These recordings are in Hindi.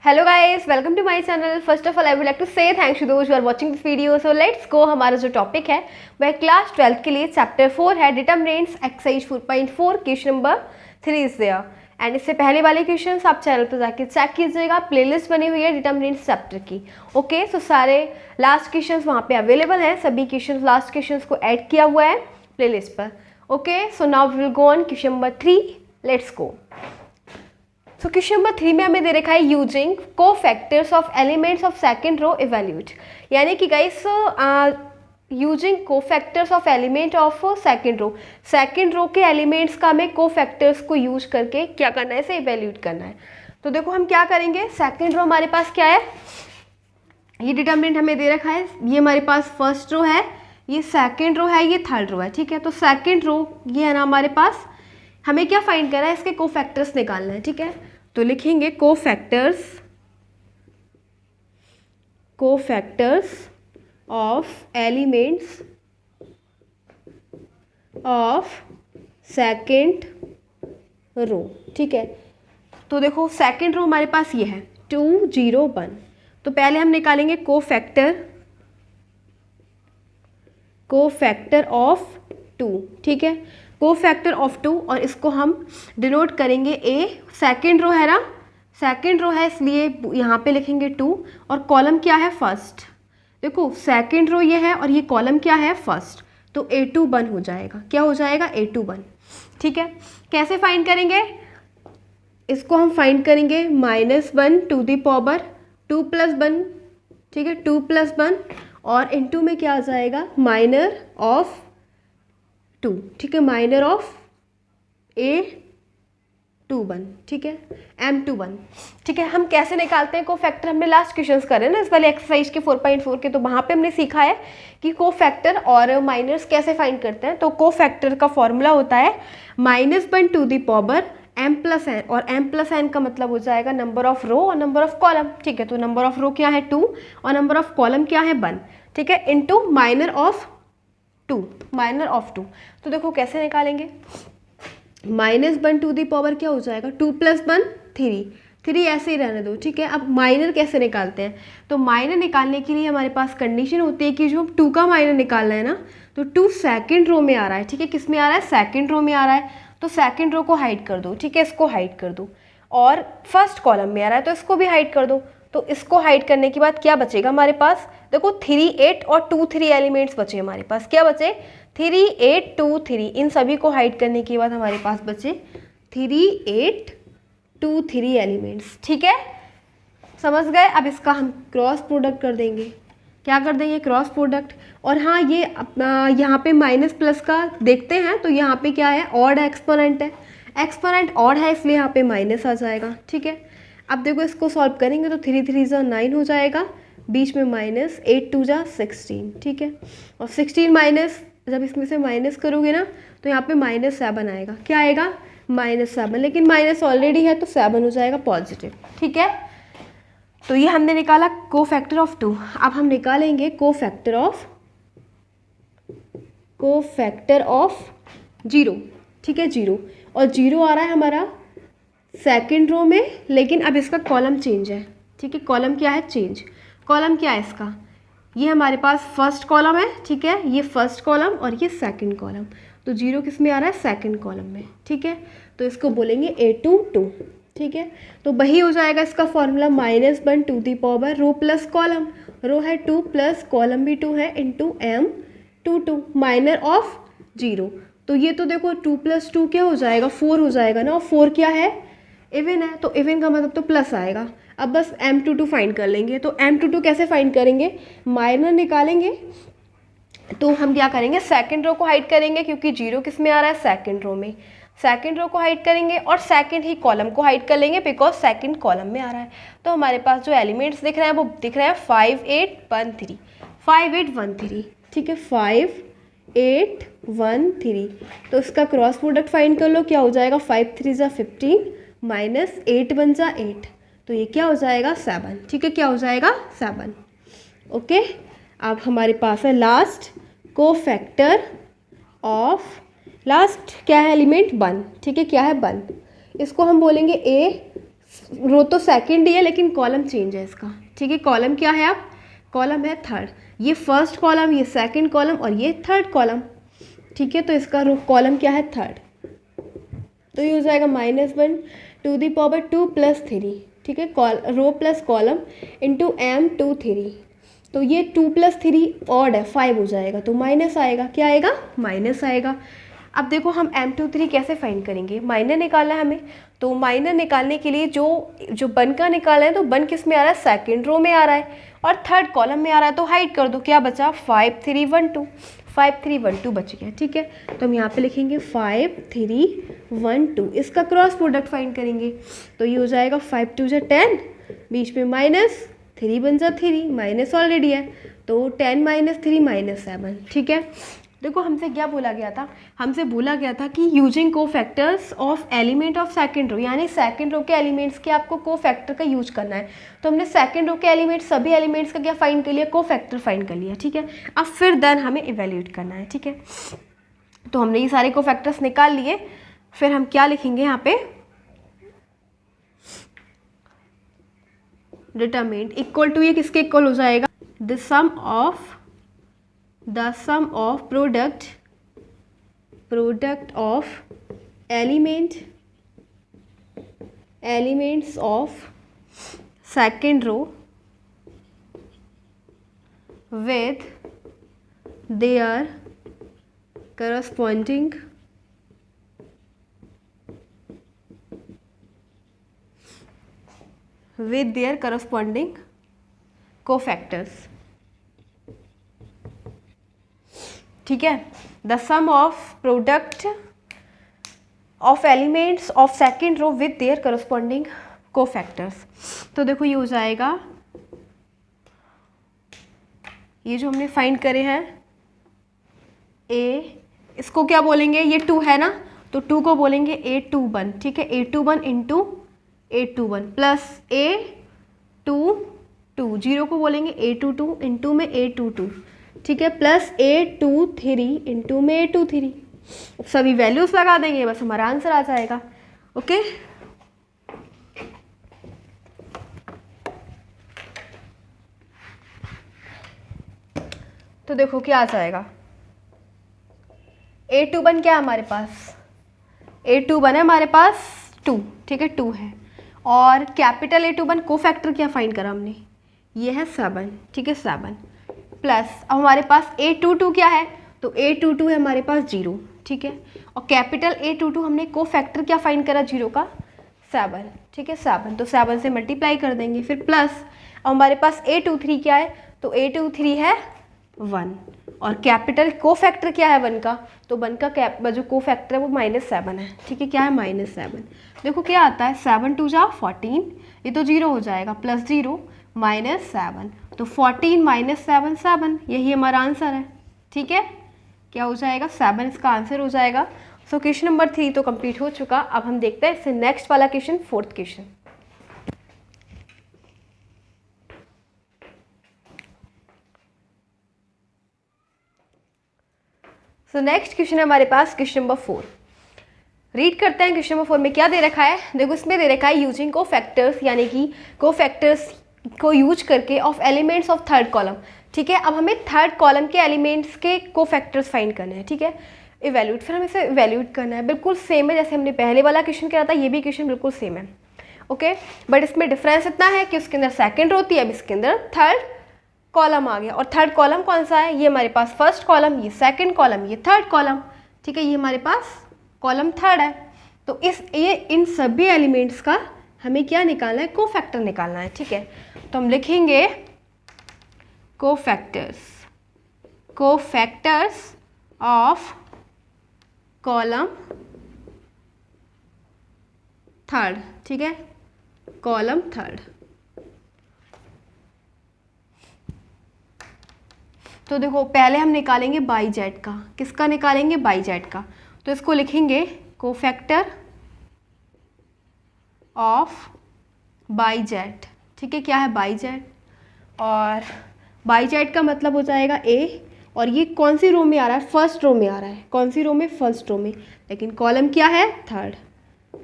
Hello guys, welcome to my channel. First of all I would like to say thanks to those who are watching this video. So let's go. हमारा जो टॉपिक है वह क्लास 12th के लिए चैप्टर 4 है, determinants, exercise 4.4, question number 3 is there. And इससे पहले वाले क्वेश्चंस आप चैनल पर जाके चेक कीजिएगा, प्लेलिस्ट बनी हुई है डिटरमिनेंट्स चैप्टर की। ओके, सो सारे लास्ट क्वेश्चंस वहाँ पे अवेलेबल हैं, सभी क्वेश्चंस लास्ट क्वेश्चंस को ऐड किया हुआ है प्लेलिस्ट पर। Okay, so now we will go on question number 3। Let's go. So question number 3 में हमें दे रखा है using cofactors of elements of second row evaluate, यानी कि guys using cofactors of element of second row के एलिमेंट्स का हमें को फैक्टर्स को यूज करके क्या करना है, इसे इवेल्यूट करना है। तो देखो हम क्या करेंगे, सेकंड रो हमारे पास क्या है, ये डिटरमिनेंट हमें दे रखा है, ये हमारे पास फर्स्ट रो है, ये सेकंड रो है, ये थर्ड रो है। ठीक है, तो सेकंड रो ये है ना हमारे पास, हमें क्या फाइंड करना है, इसके को फैक्टर्स निकालना है। ठीक है, तो लिखेंगे cofactors of elements of second row. ठीक है, तो देखो सेकंड रो हमारे पास ये है 2 0 1। तो पहले हम निकालेंगे को फैक्टर ऑफ 2। ठीक है, को फैक्टर ऑफ 2, और इसको हम डिनोट करेंगे ए। सेकंड रो है ना, सेकंड रो है इसलिए यहाँ पे लिखेंगे 2, और कॉलम क्या है, फर्स्ट। देखो सेकंड रो ये है और ये कॉलम क्या है, फर्स्ट, तो A2 1 हो जाएगा। क्या हो जाएगा, A2 1। ठीक है, कैसे फाइंड करेंगे, इसको हम फाइंड करेंगे -1 टू द पावर 2 + 1। ठीक है, 2 + 1, और इनटू में क्या आ जाएगा, माइनर ऑफ 2। ठीक है, माइनर ऑफ A21। ठीक है, M21। ठीक है, हम कैसे निकालते हैं को फैक्टर, हमने लास्ट क्वेश्चंस करे ना इस वाले एक्सरसाइज के 4.4 के, तो वहाँ पे हमने सीखा है कि को फैक्टर और माइनर्स कैसे फाइंड करते हैं। तो को फैक्टर का फॉर्मूला होता है -1 to the power m + n, और m + n का मतलब हो जाएगा नंबर ऑफ रो और नंबर ऑफ कॉलम। ठीक है, तो नंबर ऑफ रो क्या है 2 और नंबर ऑफ कॉलम क्या है 1। ठीक है, इनटू माइनर ऑफ 2। तो देखो कैसे निकालेंगे, -1 टू दी पावर क्या हो जाएगा, 2 + 1 3 ऐसे ही रहने दो। ठीक है, अब माइनर कैसे निकालते हैं, तो माइनर निकालने के लिए हमारे पास कंडीशन होती है कि जो 2 का माइनर निकालना है ना, तो 2 सेकंड रो में आ रहा है। ठीक है, किस में आ रहा है, सेकंड रो में आ रहा है, तो सेकंड रो को हाइड कर दो। ठीक है, इसको हाइड कर दो, और फर्स्ट कॉलम में आ रहा है तो इसको भी हाइड कर दो। तो इसको हाइड करने के बाद क्या बचेगा हमारे पास, देखो 3 8 और 2 3 एलिमेंट्स बचे हमारे पास। क्या बचे, 3 8 2 3, इन सभी को हाइड करने के बाद हमारे पास बचे 3 8 2 3 एलिमेंट्स। ठीक है, समझ गए। अब इसका हम क्रॉस प्रोडक्ट कर देंगे। क्या कर देंगे, क्रॉस प्रोडक्ट। और हाँ, ये यहाँ पे माइनस प्लस का देखते हैं, तो यहाँ पे क्या है, ऑड एक्सपोनेंट है, एक्सपोनेंट ऑड है इसलिए यहाँ पे माइनस आ जाएगा। ठीक है, अब देखो इसको सॉल्व करेंगे तो 3 3 = 9 हो जाएगा, बीच में माइनस, 8 2 = 16। ठीक है, और 16 माइनस, जब इसमें से माइनस करोगे ना तो यहाँ पे -7 आएगा। क्या आएगा, -7, लेकिन माइनस ऑलरेडी है तो 7 हो जाएगा पॉजिटिव। ठीक है, तो ये हमने निकाला को फैक्टर ऑफ 2। अब हम निकालेंगे को फैक्टर ऑफ 0। ठीक है, 0, और 0 आ रहा है हमारा सेकंड रो में, लेकिन अब इसका कॉलम चेंज है। ठीक है, कॉलम क्या है, चेंज। कॉलम क्या है इसका, ये हमारे पास फर्स्ट कॉलम है। ठीक है, ये फर्स्ट कॉलम और ये सेकंड कॉलम, तो 0 किस में आ रहा है, सेकंड कॉलम में। ठीक है, तो इसको बोलेंगे A2 2। ठीक है, तो वही हो जाएगा इसका formula -1 to the power row plus column, row है 2 प्लस कॉलम भी 2 है, इनटू M22 माइनर ऑफ 0। तो ये तो देखो 2 + 2 क्या हो जाएगा, 4 हो जाएगा ना, और 4 क्या है, इवन है, तो इवन का मतलब तो प्लस आएगा। अब बस M22 फाइंड कर लेंगे। तो M22 कैसे फाइंड करेंगे, माइनर निकालेंगे, तो हम क्या करेंगे, सेकंड रो को हाइड करेंगे, क्योंकि 0 किस में आ रहा है, सेकंड रो में। सेकंड रो को हाइड करेंगे और सेकंड ही कॉलम को हाइड कर लेंगे, बिकॉज सेकंड कॉलम में आ रहा है। तो हमारे पास जो एलिमेंट्स दिख रहे हैं वो दिख रहे हैं 5 8 1 3, 5 8 1 3। ठीक है, 5 8 1 3, तो इसका क्रॉस प्रोडक्ट फाइंड कर लो। क्या हो जाएगा, 5 3 = 15 माइनस 8 1 = 8, तो ये क्या हो जाएगा, 7। ठीक है, क्या हो जाएगा, 7। ओके, अब हमारे पास है लास्ट को फैक्टर ऑफ, लास्ट क्या है एलिमेंट, 1। ठीक है, क्या है 1, इसको हम बोलेंगे A रो तो सेकंड ही है लेकिन कॉलम चेंज है इसका, ठीक है। कॉलम क्या है अब, कॉलम है थर्ड, ये फर्स्ट कॉलम, ये सेकंड कॉलम और ये थर्ड कॉलम, ठीक है। तो इसका रो कॉलम क्या है, थर्ड। तो ये हो जाएगा -1 टू द पावर 2 + 3, ठीक है। रो प्लस कॉलम इंटू m2 3, तो ये 2 + 3 ऑड है, 5 हो जाएगा, तो माइनस आएगा, क्या आएगा, माइनस आएगा। अब देखो हम m2 कैसे फाइंड करेंगे, माइनर निकालना है हमें। तो माइनर निकालने के लिए जो बन का निकाला है, तो बन किस में आ रहा है, सेकंड रो में आ रहा है और थर्ड कॉलम में आ रहा है, तो हाइड कर दो, क्या बचा, 5 3 1 2, 5 3 1 2 बच गया, ठीक है। तो हम यहाँ पे लिखेंगे 5 3 1 2, इसका क्रॉस प्रोडक्ट फाइंड करेंगे। तो ये हो जाएगा 5 2 = 10, बीच में माइनस, 3 1 = 3, माइनस ऑलरेडी है, तो 10 - 3 -7, ठीक है। देखो हमसे क्या बोला गया था, हमसे बोला गया था कि using cofactors of element of second row, यानी सेकंड रो के एलिमेंट्स के आपको कोफैक्टर का यूज करना है। तो हमने सेकंड रो के एलिमेंट, सभी एलिमेंट्स का क्या फाइंड कर लिया, कोफैक्टर फाइंड कर लिया, ठीक है। अब फिर देन हमें इवेल्यूएट करना है, ठीक है। तो हमने ये सारे कोफैक्टर्स निकाल लिए, फिर हम क्या लिखेंगे यहाँ पे, डिटरमिनेंट इक्वल टू, ये किसके इक्वल हो जाएगा, the sum of product of elements of second row with their corresponding cofactors, ठीक है। The sum of product of elements of second row with their corresponding cofactors. तो देखो ये हो जाएगा, ये जो हमने फाइंड करे हैं ए, इसको क्या बोलेंगे, ये 2 है ना, तो 2 को बोलेंगे A21, ठीक है। A21 into A21 plus A22, 0 को बोलेंगे A22 इंटू में A22, ठीक है, प्लस A23 इंटू में A23। सभी वैल्यूज लगा देंगे, बस हमारा आंसर आ जाएगा, ओके। तो देखो क्या आ जाएगा, A21 क्या है हमारे पास, A21 है हमारे पास 2, ठीक है, 2 है। और कैपिटल A21 कोफैक्टर क्या फाइंड करा हमने, ये है 7, ठीक है, 7 प्लस, अब हमारे पास A22 क्या है, तो A22 है हमारे पास 0, ठीक है। और कैपिटल A22 हमने कोफैक्टर क्या फाइंड करा 0 का, 7, ठीक है, 7, तो 7 से मल्टीप्लाई कर देंगे, फिर प्लस, अब हमारे पास A23 क्या है, तो A23 है 1, और कैपिटल कोफैक्टर क्या है 1 का, तो 1 का जो कोफैक्टर है वो -7 है, ठीक है, क्या है, -7। देखो क्या आता है, 7 2 = 14, ये तो 0 हो जाएगा, +0 -7, तो 14 - 7 7, यही हमारा आंसर है, ठीक है। क्या हो जाएगा, 7 इसका आंसर हो जाएगा। सो क्वेश्चन नंबर 3 तो कंप्लीट हो चुका। अब हम देखते हैं इससे नेक्स्ट वाला question, 4th question. So next question है हमारे पास क्वेश्चन नंबर 4। रीड करते हैं क्वेश्चन नंबर 4 में क्या दे रखा है। देखो इसमें दे रखा है यूजिंग कोफैक्टर्स, यानी कि कोफैक्टर्स को यूज करके of elements of third column, ठीक है। अब हमें थर्ड कॉलम के एलिमेंट्स के कोफैक्टर्स फाइंड करने हैं, ठीक है। इवैल्यूएट, फिर हमें इसे इवैल्यूएट करना है, बिल्कुल सेम है जैसे हमने पहले वाला क्वेश्चन करा था, ये भी क्वेश्चन बिल्कुल सेम है, ओके। बट इसमें डिफरेंस इतना है कि उसके अंदर सेकेंड होती है, अब इसके अंदर थर्ड कॉलम आ गया। और थर्ड कॉलम कौन सा है, ये हमारे पास फर्स्ट कॉलम, ये सेकंड कॉलम, ये थर्ड कॉलम, ठीक है, ये हमारे पास कॉलम थर्ड है। तो इन सभी एलिमेंट्स का हमें क्या निकालना है, कोफैक्टर निकालना है, ठीक है। तो हम लिखेंगे कोफैक्टर्स ऑफ कॉलम थर्ड, ठीक है, कॉलम थर्ड। तो देखो पहले हम निकालेंगे बाई जेड का, किसका निकालेंगे, बाई जेड का। तो इसको लिखेंगे कोफैक्टर ऑफ बाई जेड, ठीक है, क्या है, बाई जेड। और बाई जेड का मतलब हो जाएगा ए, और ये कौन सी रो में आ रहा है, फर्स्ट रो में आ रहा है, कौन सी रो में, फर्स्ट रो में, लेकिन कॉलम क्या है, थर्ड,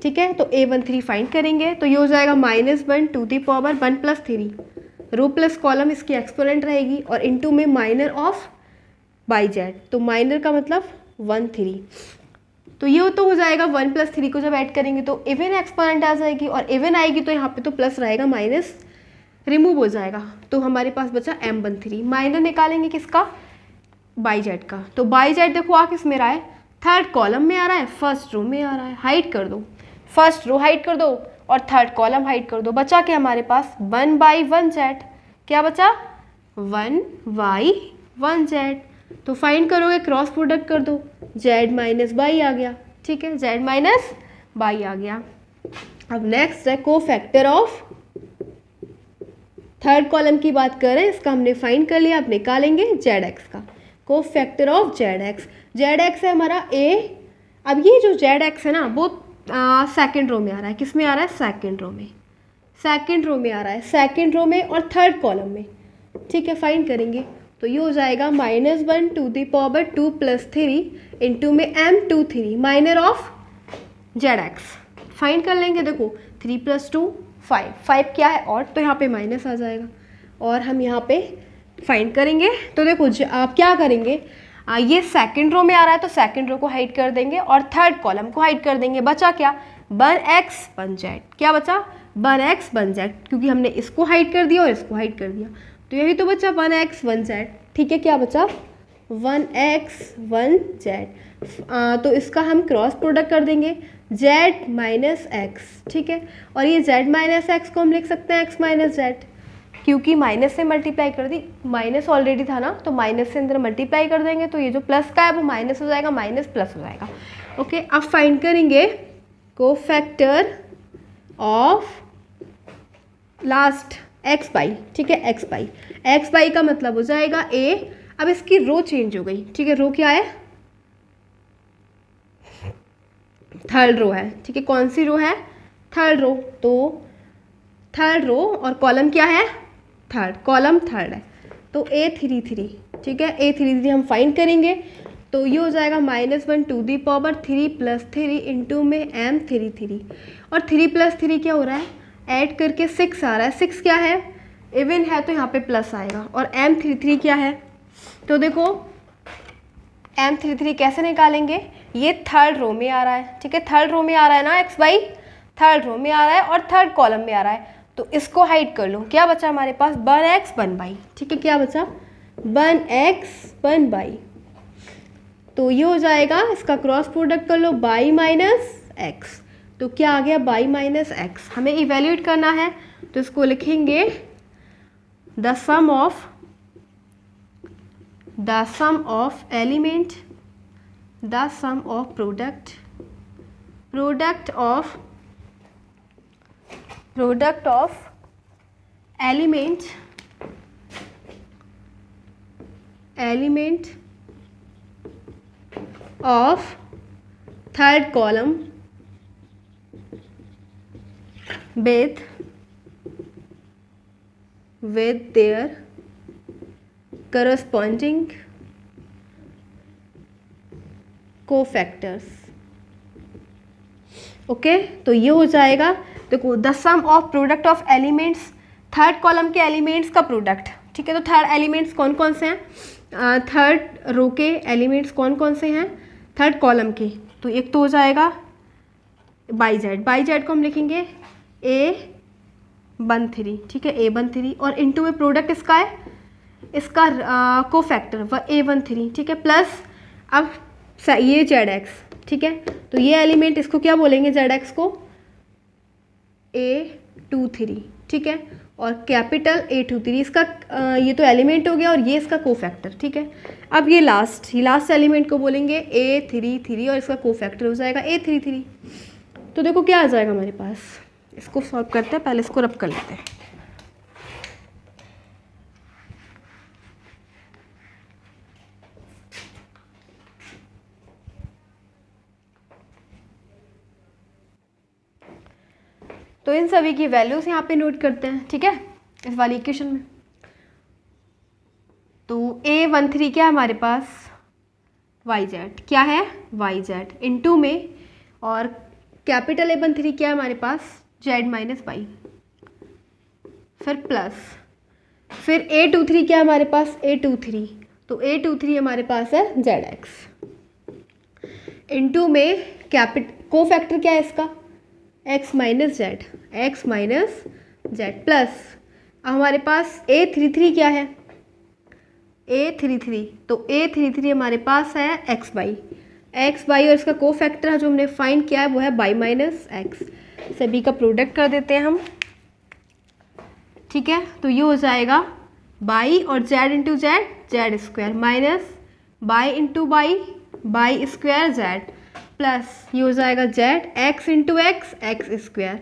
ठीक है। तो A13 फाइंड करेंगे तो ये हो जाएगा -1 to the power 1 + 3, row plus column इसकी एक्सपोनेंट रहेगी और इनटू में माइनर ऑफ बाई जेड, तो माइनर का मतलब 1 3, तो ये तो हो जाएगा 1 + 3 को जब ऐड करेंगे तो इवन एक्सपोनेंट आ जाएगी और इवन आएगी तो यहाँ पे तो प्लस रहेगा, माइनस रिमूव हो जाएगा, तो हमारे पास बचा M13। माइनर निकालेंगे किसका, बाई जेड का, तो बाई जेड देखो आ किस में रहा है, थर्ड कॉलम में आ रहा है, फर्स्ट रो में आ रहा है, हाइड कर दो, फर्स्ट रो हाइड कर दो और थर्ड कॉलम हाइड कर दो, बचा क्या हमारे पास 1/1z, क्या बचा 1/1z, तो फाइंड करोगे क्रॉस प्रोडक्ट कर दो, z माइनस बाई आ गया, ठीक है, z माइनस बाई आ गया। अब नेक्स्ट है कोफैक्टर ऑफ, थर्ड कॉलम की बात कर रहे हैं, इसका हमने फाइंड कर लिया, अब निकालेंगे zx का, कोफैक्टर ऑफ zx है हमारा a। अब ये जो zx है ना वो सेकेंड रो में आ रहा है, किस में आ रहा है, सेकेंड रो में, सेकेंड रो में आ रहा है, सेकेंड रो में और थर्ड कॉलम में, ठीक है। फाइंड करेंगे तो ये हो जाएगा -1 टू दी पावर 2 + 3 इंटू में M23 minor of zx, find कर लेंगे, देखो 3 + 2 5, 5 क्या है और, तो यहाँ पे माइनस आ जाएगा और हम यहाँ पे फाइंड करेंगे, तो देखो आप क्या करेंगे, ये सेकंड रो में आ रहा है तो सेकंड रो को हाइड कर देंगे और थर्ड कॉलम को हाइड कर देंगे, बचा क्या 1x 1z, क्या बचा 1x 1z, क्योंकि हमने इसको हाइड कर दिया और इसको हाइड कर दिया, तो यही तो बचा 1x 1z, ठीक है, क्या बचा 1x 1z, तो इसका हम क्रॉस प्रोडक्ट कर देंगे z माइनस x, ठीक है, और ये z माइनस x को हम लिख सकते हैं x माइनस z, क्योंकि माइनस से मल्टीप्लाई कर दी, माइनस ऑलरेडी था ना, तो माइनस से अंदर मल्टीप्लाई कर देंगे तो ये जो प्लस का है वो माइनस हो जाएगा, माइनस प्लस हो जाएगा, ओके। अब फाइंड करेंगे cofactor of last x by, ठीक है, x बाई का मतलब हो जाएगा a। अब इसकी रो चेंज हो गई, ठीक है, रो क्या है, थर्ड रो है, ठीक है, कौन सी रो है, थर्ड रो, तो थर्ड रो और कॉलम क्या है, थर्ड, कॉलम थर्ड है, तो A33, ठीक है, A33 हम फाइंड करेंगे तो ये हो जाएगा -1 टू दी पावर 3 + 3 इंटू में M33, और 3 + 3 क्या हो रहा है, ऐड करके 6 आ रहा है, 6 क्या है, इवन है तो यहाँ पे प्लस आएगा, और M33 क्या है, तो देखो M33 कैसे निकालेंगे, ये थर्ड रो में आ रहा है, ठीक है, थर्ड रो में आ रहा है ना x बाई, थर्ड रो में आ रहा है और थर्ड कॉलम में आ रहा है, तो इसको हाइड कर लो, क्या बचा हमारे पास 1x 1 बाई, ठीक है, क्या बचा 1x 1 बाई, तो ये हो जाएगा, इसका क्रॉस प्रोडक्ट कर लो बाई माइनस x, तो क्या आ गया बाई माइनस x, हमें इवेल्यूएट करना है तो इसको लिखेंगे the sum of element, the sum of product of element of third column with their corresponding cofactors, okay. तो ये हो जाएगा, देखो the sum of product of elements, third column के एलिमेंट्स का प्रोडक्ट, ठीक है, तो थर्ड एलिमेंट्स कौन कौन से हैं, थर्ड रो के एलिमेंट्स कौन कौन से हैं, थर्ड कॉलम के, तो एक तो हो जाएगा बाई जेड को हम लिखेंगे A13, ठीक है, A13, और इनटू में प्रोडक्ट इसका है, इसका कोफैक्टर A13, ठीक है, प्लस अब ये zx, ठीक है, तो ये एलिमेंट इसको क्या बोलेंगे, zx को A23, ठीक है, और कैपिटल A23 इसका ये तो एलिमेंट हो गया और ये इसका कोफैक्टर, ठीक है। अब ये लास्ट एलिमेंट को बोलेंगे A33 और इसका कोफैक्टर हो जाएगा A33, तो देखो क्या आ जाएगा हमारे पास, इसको सॉल्व करते हैं, पहले इसको रब कर लेते हैं, तो इन सभी की वैल्यूज यहाँ पे नोट करते हैं, ठीक है, इस वाली इक्वेशन में। तो A13 क्या है हमारे पास, YZ, क्या है YZ, इनटू में और कैपिटल A13 क्या है हमारे पास, z माइनस बाई, फिर प्लस, फिर A23 क्या है हमारे पास, A23, तो A23 हमारे पास है zx, इनटू में को फैक्टर क्या है इसका, x minus Z, x minus Z, plus हमारे पास A33 क्या है, A33, तो A33 हमारे पास है x बाई और इसका को फैक्टर जो हमने फाइंड किया है वो है बाई माइनस एक्स। सभी का प्रोडक्ट कर देते हैं हम, ठीक है। तो ये हो जाएगा बाई और Z into Z, Z square, minus by into by square Z, plus ये हो जाएगा Z x into x, x square,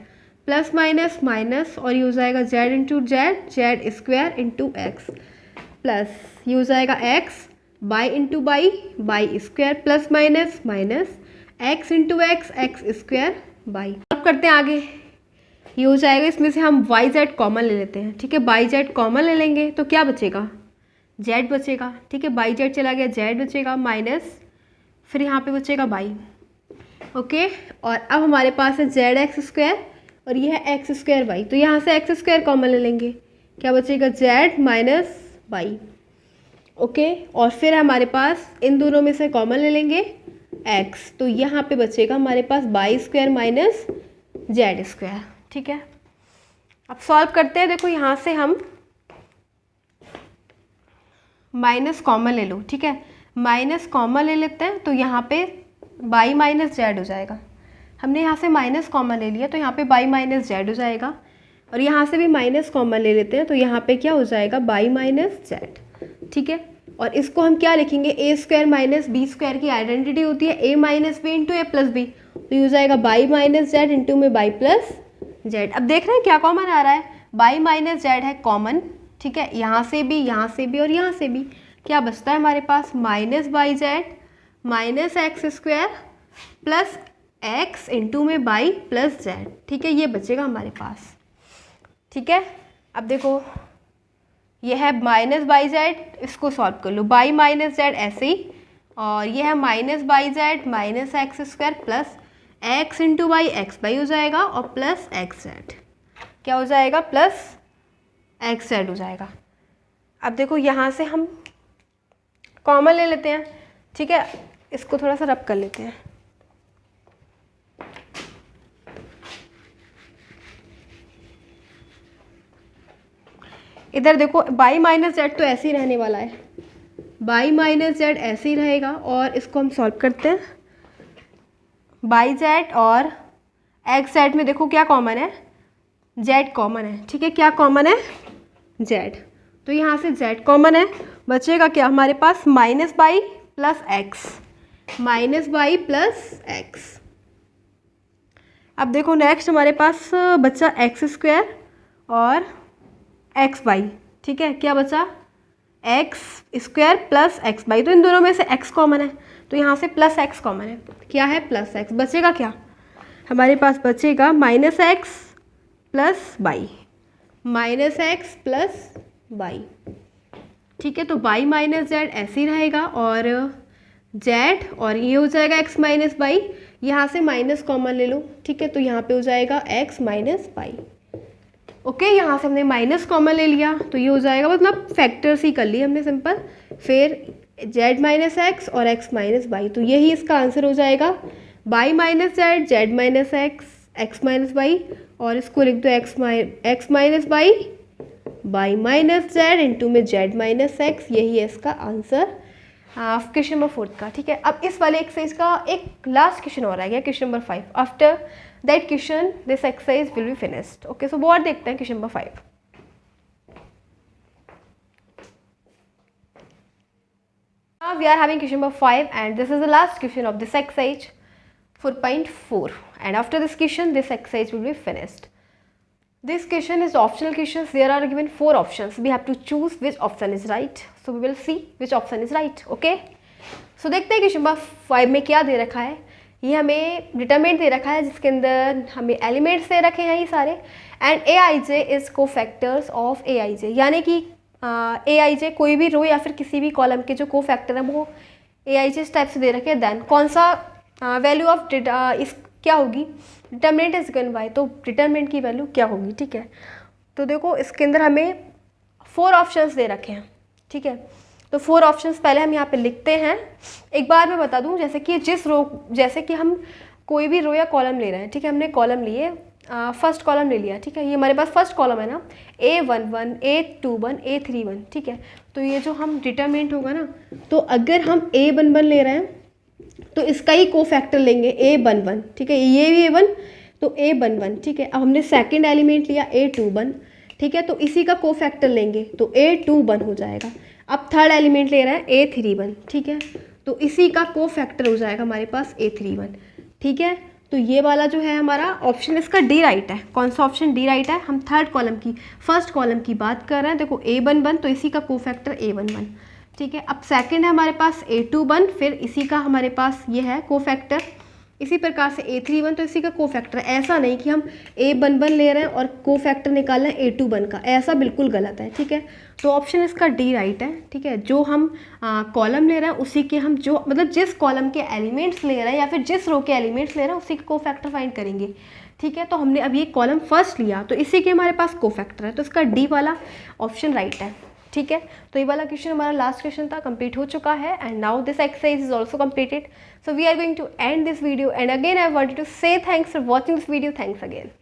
plus minus minus, और ये हो जाएगा Z into Z, Z square into x, plus ये हो जाएगा x by into by square, plus minus minus, x into x, x square by. अब करते हैं आगे, ये हो जाएगा, इसमें से हम वाई जेड कॉमन ले लेते हैं, ठीक है। बाई जेड कॉमन ले लेंगे तो क्या बचेगा, जेड बचेगा, ठीक है। बाई जेड चला गया, जेड बचेगा, माइनस फिर यहाँ पे बचेगा बाई, ओके। और अब हमारे पास है जेड एक्स स्क्वायर और ये है एक्स स्क्वायर बाई, तो यहाँ से एक्स स्क्वायर कॉमन ले लेंगे, क्या बचेगा, जेड माइनस बाई, ओके। और फिर हमारे पास इन दोनों में से कॉमन ले लेंगे x, तो यहाँ पे बचेगा हमारे पास y square minus z square, ठीक है। अब सॉल्व करते हैं, देखो यहाँ से हम माइनस कॉमन ले लो, ठीक है, माइनस कॉमन ले लेते हैं तो यहाँ पे बाई माइनस जेड हो जाएगा, हमने यहाँ से माइनस कॉमन ले लिया तो यहाँ पे बाई माइनस जेड हो जाएगा, और यहाँ से भी माइनस कॉमन ले लेते हैं तो यहाँ पे क्या हो जाएगा, बाई माइनस जेड, ठीक है। और इसको हम क्या लिखेंगे, ए स्क्वायर माइनस बी स्क्वायर की आइडेंटिटी होती है ए माइनस बी इंटू ए प्लस बी, तो ये हो जाएगा बाई माइनस जेड इंटू में बाई प्लस जेड। अब देख रहे हैं क्या कॉमन आ रहा है, बाई माइनस जेड है कॉमन, ठीक है, यहाँ से भी और यहाँ से भी, क्या बचता है हमारे पास, minus y z minus x square plus x into में बाई प्लस जेड, ठीक है, ये बचेगा हमारे पास, ठीक है। अब देखो ये है माइनस बाई जेड, इसको सॉल्व कर लो, बाई माइनस जेड ऐसे ही, और ये है minus y z minus x square plus x into by, x by हो जाएगा, और प्लस एक्स जेड, क्या हो जाएगा, प्लस एक्स जेड हो जाएगा। अब देखो यहाँ से हम कॉमन ले लेते हैं, ठीक है, इसको थोड़ा सा रब कर लेते हैं, इधर देखो बाई माइनस जेड तो ऐसे ही रहने वाला है, बाई माइनस जेड ऐसे ही रहेगा, और इसको हम सॉल्व करते हैं, बाई जेड और एक्स जेड में देखो क्या कॉमन है, जेड कॉमन है, ठीक है, क्या कॉमन है, जेड, तो यहाँ से जेड कॉमन है, बचेगा क्या हमारे पास, minus y plus x, minus y plus x. अब देखो नेक्स्ट हमारे पास बचा एक्स स्क्वायर और एक्स बाई, ठीक है, क्या बचा, x square plus x y, तो इन दोनों में से एक्स कॉमन है तो यहाँ से प्लस एक्स कॉमन है, क्या है, प्लस एक्स, बचेगा क्या हमारे पास, बचेगा minus x plus by, minus x plus by, ठीक है। तो बाई माइनस जेड ऐसे ही रहेगा, और जेड और ये हो जाएगा एक्स माइनस बाई, यहाँ से माइनस कॉमन ले लो, ठीक है, तो यहाँ पे हो जाएगा एक्स माइनस बाई, ओके। यहाँ से हमने माइनस कॉमन ले लिया तो ये हो जाएगा, मतलब फैक्टर्स ही कर लिए हमने सिंपल, फिर जेड माइनस एक्स और एक्स माइनस बाई, तो यही इसका आंसर हो जाएगा, by minus Z, Z minus x, x minus by, और इसको लिख दो x minus by minus Z into में जेड माइनस एक्स, यही है इसका आंसर क्वेश्चन नंबर 4 का, ठीक है। अब इस वाले एक्सरसाइज का एक लास्ट क्वेश्चन और आ गया, question number 5, after that question this exercise will be finished, okay. So वो और देखते हैं question number 5। Now we are having question number 5 and this is the last question of this exercise 4.4, and after this question this exercise will be finished. This question is optional questions. There are given 4 options. We have to choose which option is right. So we will see which option is right. Okay. So देखते हैं क्वेश्चन नंबर 5 में क्या दे रखा है। ये हमें डिटरमिनेंट दे रखा है जिसके अंदर हमें एलिमेंट्स दे रखे हैं ये सारे, and AIJ is cofactors of AIJ, यानी कि AIJ कोई भी रो या फिर किसी भी कॉलम के जो कोफैक्टर है वो AIJ इस टाइप से दे रखे हैं। देन कौन सा वैल्यू ऑफ इस क्या होगी, डिटर्मिनेंट इज गिवन बाय, तो डिटर्मिनेंट की वैल्यू क्या होगी, ठीक है। तो देखो इसके अंदर हमें 4 ऑप्शंस दे रखे हैं, ठीक है। तो 4 ऑप्शंस पहले हम यहाँ पे लिखते हैं। एक बार मैं बता दूँ, जैसे कि जैसे कि हम कोई भी रो या कॉलम ले रहे हैं, ठीक है। हमने कॉलम लिए, फर्स्ट कॉलम ले लिया, ठीक है। ये हमारे पास फर्स्ट कॉलम है ना, A11 A21 A31, ठीक है। तो ये जो हम डिटर्मिनेंट होगा ना, तो अगर हम A11 ले रहे हैं तो इसका ही कोफैक्टर लेंगे A11, ठीक है। ये भी A1 तो A11, ठीक है। अब हमने सेकंड एलिमेंट लिया A21, ठीक है, तो इसी का कोफैक्टर लेंगे तो A21 हो जाएगा। अब थर्ड एलिमेंट ले रहे हैं A31, ठीक है, तो इसी का कोफैक्टर हो जाएगा हमारे पास A31, ठीक है। तो ये वाला जो है हमारा ऑप्शन इसका डी राइट है। कौन सा ऑप्शन डी राइट है? हम थर्ड कॉलम की, फर्स्ट कॉलम की बात कर रहे हैं। देखो A11 तो इसी का कोफैक्टर A11, ठीक है। अब सेकंड है हमारे पास A21, फिर इसी का हमारे पास ये है कोफैक्टर। इसी प्रकार से A31 तो इसी का कोफैक्टर। ऐसा नहीं कि हम A11 ले रहे हैं और कोफैक्टर निकाल रहे हैं A21 का, ऐसा बिल्कुल गलत है, ठीक है। तो ऑप्शन इसका डी राइट है, ठीक है। जो हम कॉलम ले रहे हैं उसी के हम जो मतलब जिस कॉलम के एलिमेंट्स ले रहे हैं या फिर जिस रो के एलिमेंट्स ले रहे हैं उसी का कोफैक्टर फाइंड करेंगे, ठीक है। तो हमने अब ये कॉलम फर्स्ट लिया तो इसी के हमारे पास कोफैक्टर है, तो इसका डी वाला ऑप्शन राइट है, ठीक है। तो ये वाला क्वेश्चन हमारा लास्ट क्वेश्चन था, कंप्लीट हो चुका है। And now this exercise is also completed, so we are going to end this video, and again I wanted to say thanks for watching this video. Thanks again.